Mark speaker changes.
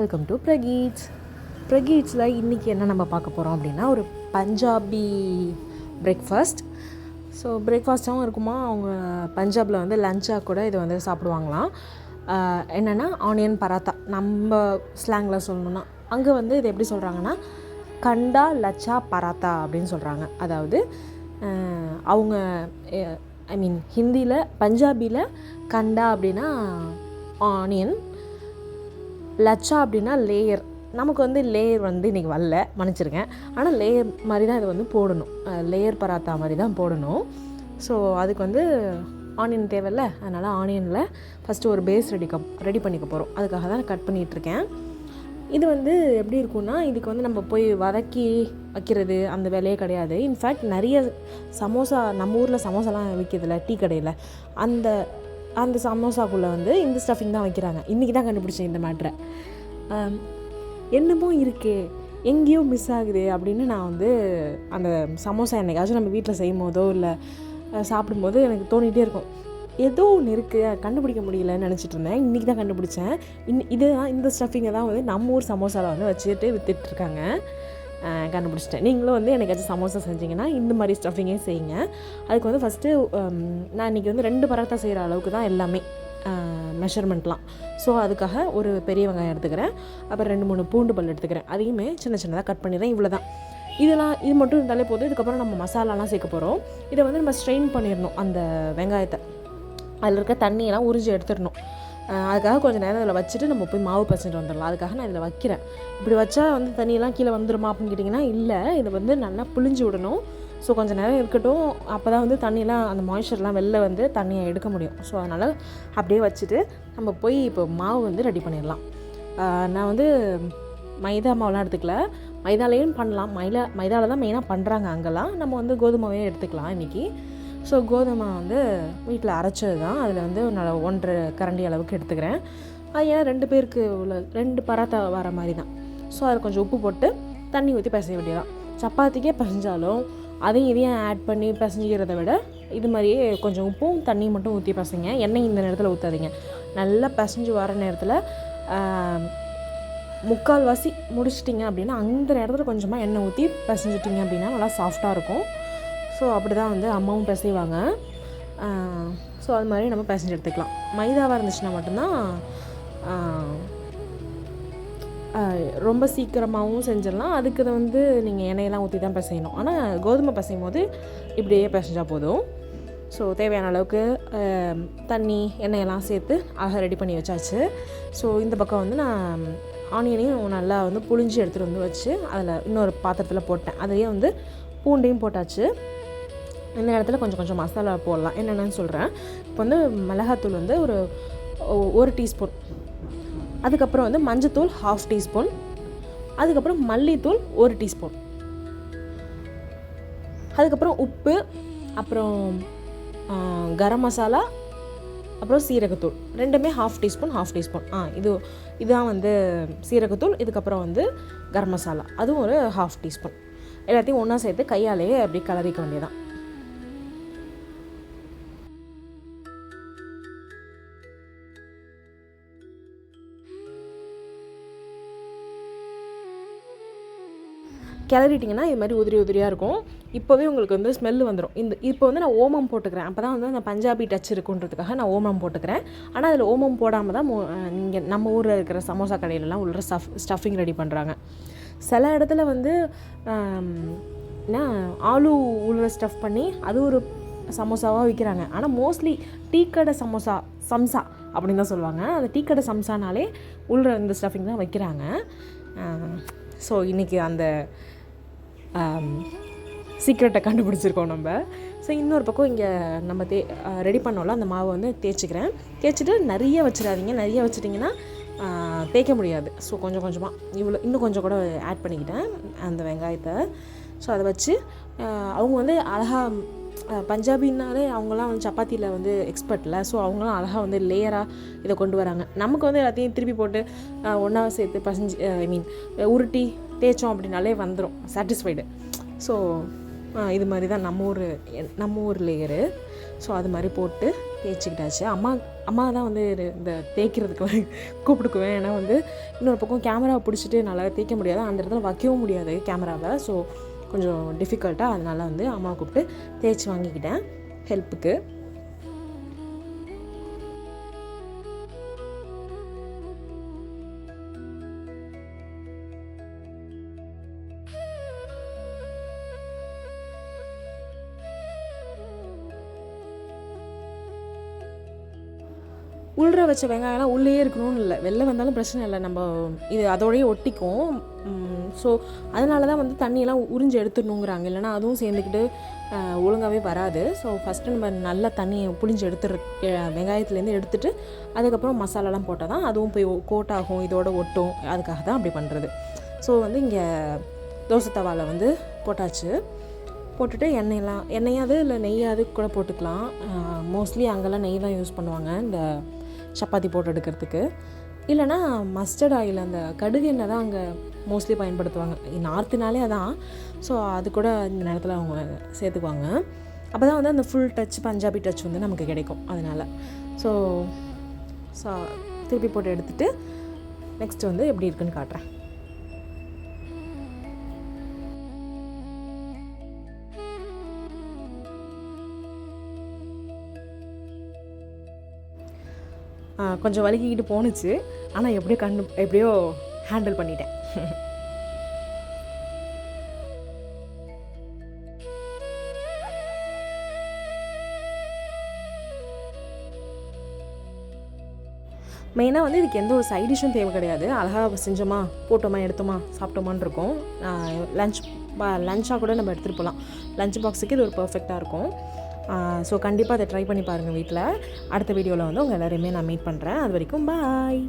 Speaker 1: Welcome to ப்ரகீட்ஸில் இன்றைக்கி என்ன நம்ம பார்க்க போகிறோம் அப்படின்னா ஒரு பஞ்சாபி பிரேக்ஃபாஸ்ட். ஸோ பிரேக்ஃபாஸ்ட்டாகவும் இருக்குமா, அவங்க பஞ்சாபில் வந்து லஞ்சாக கூட இது வந்து சாப்பிடுவாங்களாம். என்னென்னா ஆனியன் பராத்தா, நம்ம ஸ்லாங்கில் சொல்லணுன்னா. அங்கே வந்து இது எப்படி சொல்கிறாங்கன்னா கண்டா லச்சா பராத்தா அப்படின்னு சொல்கிறாங்க. அதாவது அவங்க ஹிந்தியில் பஞ்சாபியில் கண்டா அப்படின்னா ஆனியன், லச்சா அப்படின்னா லேயர். நமக்கு வந்து லேயர் வந்து இன்றைக்கி வரல, மன்னிச்சிருக்கேன். ஆனால் லேயர் மாதிரி தான் இது வந்து போடணும், லேயர் பராத்தா மாதிரி தான் போடணும். ஸோ அதுக்கு வந்து ஆனியன் தேவையில்ல, அதனால் ஆனியனில் ஃபஸ்ட்டு ஒரு பேஸ் ரெடி பண்ணிக்க போகிறோம். அதுக்காக தான் கட் பண்ணிகிட்ருக்கேன். இது வந்து எப்படி இருக்குன்னா, இதுக்கு வந்து நம்ம போய் வதக்கி வைக்கிறது அந்த வேலையே கிடையாது. இன்ஃபேக்ட் நிறைய சமோசா, நம்ம ஊரில் சமோசாலாம் விற்கிறதுல டீ கடையில், அந்த சமோசாக்குள்ளே வந்து இந்த ஸ்டஃபிங் தான் வைக்கிறாங்க. இன்றைக்கி தான் கண்டுபிடிச்சேன் இந்த மேட்ரை. என்னமோ இருக்கே, எங்கேயோ மிஸ் ஆகுது அப்படின்னு நான் வந்து அந்த சமோசா என்னைக்காச்சும் நம்ம வீட்டில் செய்யும் போதோ இல்லை சாப்பிடும்போது எனக்கு தோணிகிட்டே இருக்கும், ஏதோ ஒன்று இருக்குது, கண்டுபிடிக்க முடியலன்னு நினச்சிட்டு இருந்தேன். இன்றைக்கி தான் கண்டுபிடிச்சேன். இந்த ஸ்டஃபிங்கை தான் வந்து நம்ம ஊர் சமோசாவில் வந்து வச்சுட்டு விற்றுட்ருக்காங்க. கண்டுபிடிச்சிட்டேன். நீங்களும் வந்து எனக்காச்சும் சமோசா செஞ்சிங்கன்னா இந்த மாதிரி ஸ்டஃபிங்கே செய்யுங்க. அதுக்கு வந்து ஃபஸ்ட்டு நான் இன்றைக்கி வந்து 2 பராத்தா செய்கிற அளவுக்கு தான் எல்லாமே மெஷர்மெண்ட்லாம். ஸோ அதுக்காக ஒரு பெரிய வெங்காயம் எடுத்துக்கிறேன், அப்புறம் 2-3 பூண்டு பல் எடுத்துக்கிறேன். அதையுமே சின்ன சின்னதாக கட் பண்ணிடுறேன். இவ்வளோ தான். இது மட்டும் இருந்தாலே போதும். இதுக்கப்புறம் நம்ம மசாலாலாம் சேர்க்க போகிறோம். இதை வந்து நம்ம ஸ்ட்ரெயின் பண்ணிடணும், அந்த வெங்காயத்தை, அதில் இருக்க தண்ணியெல்லாம் உறிஞ்சி எடுத்துடணும். அதுக்காக கொஞ்சம் நேரம் இதில் வச்சுட்டு நம்ம போய் மாவு பசஞ்சிட்டு வந்துடலாம். அதுக்காக நான் இதில் வைக்கிறேன். இப்படி வச்சா வந்து தண்ணியெல்லாம் கீழே வந்துடுமா அப்படின்னு கேட்டிங்கன்னா இல்லை, இதை வந்து நல்லா புளிஞ்சு விடணும். ஸோ கொஞ்சம் நேரம் இருக்கட்டும், அப்போ தான் வந்து தண்ணியெலாம், அந்த மாய்ஸ்சர்லாம் வெளில வந்து தண்ணியை எடுக்க முடியும். ஸோ அதனால் அப்படியே வச்சுட்டு நம்ம போய் இப்போ மாவு வந்து ரெடி பண்ணிடலாம். நான் வந்து மைதா மாவுலாம் எடுத்துக்கல, மைதாலேயும் பண்ணலாம். மைதாவில் தான் மெயினாக பண்ணுறாங்க அங்கெல்லாம். நம்ம வந்து கோதுமாவே எடுத்துக்கலாம் இன்றைக்கி. ஸோ கோதுமை வந்து வீட்டில் அரைச்சது தான். அதில் வந்து 1.5 கரண்டி அளவுக்கு எடுத்துக்கிறேன். அது ஏன்னா 2 பேருக்கு உள்ள 2 பராத்தா வர மாதிரி தான். ஸோ அதில் கொஞ்சம் உப்பு போட்டு தண்ணி ஊற்றி பிசைய வேண்டியதான். சப்பாத்திக்கே பிசைஞ்சாலும் இதையும் ஆட் பண்ணி பிசைஞ்சிக்கிறத விட இது மாதிரியே கொஞ்சம் உப்பும் தண்ணியும் மட்டும் ஊற்றி பசைங்க. எண்ணெய் இந்த நேரத்தில் ஊற்றாதீங்க. நல்லா பிசைஞ்சு வர நேரத்தில் 3/4 முடிச்சிட்டிங்க அப்படின்னா அந்த நேரத்தில் கொஞ்சமாக எண்ணெய் ஊற்றி பிசைஞ்சிட்டிங்க அப்படின்னா நல்லா சாஃப்டாக இருக்கும். ஸோ அப்படி தான் வந்து அம்மாவும் பிசைவாங்க. ஸோ அது மாதிரி நம்ம பிசைஞ்சு எடுத்துக்கலாம். மைதாவாக இருந்துச்சுன்னா மட்டும்தான் ரொம்ப சீக்கிரமாகவும் செஞ்சிடலாம். அதுக்கு இதை வந்து நீங்கள் எண்ணெயெல்லாம் ஊற்றி தான் பிசையணும். ஆனால் கோதுமை பிசையும் போது இப்படியே பிசைஞ்சால் போதும். ஸோ தேவையான அளவுக்கு தண்ணி எண்ணெயெல்லாம் சேர்த்து ரெடி பண்ணி வச்சாச்சு. ஸோ இந்த பக்கம் வந்து நான் ஆனியனையும் நல்லா வந்து புளிஞ்சு எடுத்துகிட்டு வந்து வச்சு அதில் இன்னொரு பாத்திரத்தில் போட்டேன். அதையே வந்து பூண்டையும் போட்டாச்சு. இந்த நேரத்தில் கொஞ்சம் மசாலா போடலாம். என்னென்னு சொல்கிறேன். இப்போ வந்து மிளகாத்தூள் வந்து ஒரு 1 டீஸ்பூன், அதுக்கப்புறம் வந்து மஞ்சத்தூள் 1/2 டீஸ்பூன், அதுக்கப்புறம் மல்லித்தூள் 1 டீஸ்பூன், அதுக்கப்புறம் உப்பு, அப்புறம் கரம் மசாலா, அப்புறம் சீரகத்தூள் 2மே 1/2 டீஸ்பூன். இதுதான் வந்து சீரகத்தூள். இதுக்கப்புறம் வந்து கரம் மசாலா, அதுவும் ஒரு 1/2 டீஸ்பூன். எல்லாத்தையும் ஒன்றா சேர்த்து கையாலேயே அப்படி கலரிக்க வேண்டியதான். கிளறிட்டிங்கன்னா இது மாதிரி உதிரியாக இருக்கும். இப்போவே உங்களுக்கு வந்து ஸ்மெல்லு வந்துடும். இப்போ வந்து நான் ஓமம் போட்டுக்கிறேன். அப்போ தான் வந்து அந்த பஞ்சாபி டச் இருக்குன்றதுக்காக நான் ஓமம் போட்டுக்கிறேன். ஆனால் அதில் ஓமம் போடாமல் தான் இங்கே நம்ம ஊரில் இருக்கிற சமோசா கடையிலலாம் உள்ள ஸ்டஃபிங் ரெடி பண்ணுறாங்க. சில இடத்துல வந்து ஆலு உள்ள ஸ்டஃப் பண்ணி அது ஒரு சமோசாவாக விற்கிறாங்க. ஆனால் மோஸ்ட்லி டீக்கடை சம்சா அப்படின்னு தான் சொல்லுவாங்க. அந்த டீக்கடை சம்சானாலே உள்ள இந்த ஸ்டஃபிங் தான் வைக்கிறாங்க. ஸோ இன்றைக்கி அந்த சீக்ரெட்டை கண்டுபிடிச்சிருக்கோம் நம்ம. ஸோ இன்னொரு பக்கம் இங்கே நம்ம ரெடி பண்ணோம்ல, அந்த மாவை வந்து தேய்ச்சிட்டு நிறைய வச்சிடாதீங்க. நிறைய வச்சிட்டிங்கன்னா தேய்க்க முடியாது. ஸோ கொஞ்சமாக இன்னும் கொஞ்சம் கூட ஆட் பண்ணிக்கிட்டேன் அந்த வெங்காயத்தை. ஸோ அதை வச்சு அவங்க வந்து அழகாக, பஞ்சாபின்னாலே அவங்களாம் வந்து சப்பாத்தியில் வந்து எக்ஸ்பர்ட்டில். ஸோ அவங்களாம் அழகாக வந்து லேயராக இதை கொண்டு வராங்க. நமக்கு வந்து எல்லாத்தையும் திருப்பி போட்டு ஒன்றா சேர்த்து பசஞ்சு உருட்டி தேய்ச்சோம் அப்படின்னாலே வந்துடும், சாட்டிஸ்ஃபைடு. ஸோ இது மாதிரி தான் நம்ம ஊர் லேயரு. ஸோ அது மாதிரி போட்டு தேய்ச்சிக்கிட்டாச்சு. அம்மா தான் வந்து இந்த தேய்க்கிறதுக்கு கூப்பிட்டுக்குவேன். ஏன்னா வந்து இன்னொரு பக்கம் கேமராவை பிடிச்சிட்டு நல்லா தேய்க்க முடியாது, அந்த இடத்துல வைக்கவும் முடியாது கேமராவை. ஸோ கொஞ்சம் டிஃபிகல்ட்டாக, அதனால் வந்து அம்மாவை கூப்பிட்டு தேய்ச்சி வாங்கிக்கிட்டேன் ஹெல்ப்புக்கு. உள்ற வச்ச வெங்காயம்லாம் உள்ளே இருக்கணும்னு இல்லை, வெளில வந்தாலும் பிரச்சனை இல்லை, நம்ம இது அதோடய ஒட்டிக்கும். ஸோ அதனால தான் வந்து தண்ணியெல்லாம் உறிஞ்சி எடுத்துடணுங்கிறாங்க, இல்லைனா அதுவும் சேர்ந்துக்கிட்டு ஒழுங்காகவே வராது. ஸோ ஃபஸ்ட்டு நம்ம நல்லா தண்ணியை புளிஞ்சு வெங்காயத்துலேருந்து எடுத்துகிட்டு அதுக்கப்புறம் மசாலாலாம் போட்டால் தான் அதுவும் போய் கோட்டாகும், இதோட ஒட்டும். அதுக்காக தான் அப்படி பண்ணுறது. ஸோ வந்து இங்கே தோசை தவாவில் வந்து போட்டாச்சு. போட்டுட்டு எண்ணெயாவது இல்லை நெய்யாவது கூட போட்டுக்கலாம். மோஸ்ட்லி அங்கெல்லாம் நெய் தான் யூஸ் பண்ணுவாங்க இந்த சப்பாத்தி போட்டு எடுக்கிறதுக்கு. இல்லைனா மஸ்டர்ட் ஆயில், அந்த கடுகு எண்ணெய் தான் அங்கே மோஸ்ட்லி பயன்படுத்துவாங்க. நார்த்துனாலே அதான். ஸோ அது கூட இந்த நேரத்தில் அவங்க சேர்த்துக்குவாங்க. அப்போ தான் வந்து அந்த ஃபுல் டச், பஞ்சாபி டச் வந்து நமக்கு கிடைக்கும். அதனால் ஸோ திருப்பி போட்டு எடுத்துகிட்டு நெக்ஸ்ட்டு வந்து எப்படி இருக்குன்னு காட்டுறேன். கொஞ்சம் வலிக்கிக்கிட்டு போணுச்சு, ஆனால் எப்படியோ ஹேண்டில் பண்ணிட்டேன். மெயினாக வந்து இதுக்கு எந்த ஒரு சைட் டிஷ்ஷும் தேவை கிடையாது. அழகாக செஞ்சோமா, போட்டோமா, எடுத்தோமா, சாப்பிட்டோமான்னு இருக்கும். லஞ்சாக கூட நம்ம எடுத்துகிட்டு போகலாம். லஞ்ச் பாக்ஸுக்கு இது ஒரு பர்ஃபெக்டாக இருக்கும். ஸோ கண்டிப்பாக அதை ட்ரை பண்ணி பாருங்கள் வீட்டில். அடுத்த வீடியோவில் வந்து உங்கள் எல்லோரையுமே நான் மீட் பண்ணுறேன். அது வரைக்கும் பாய்.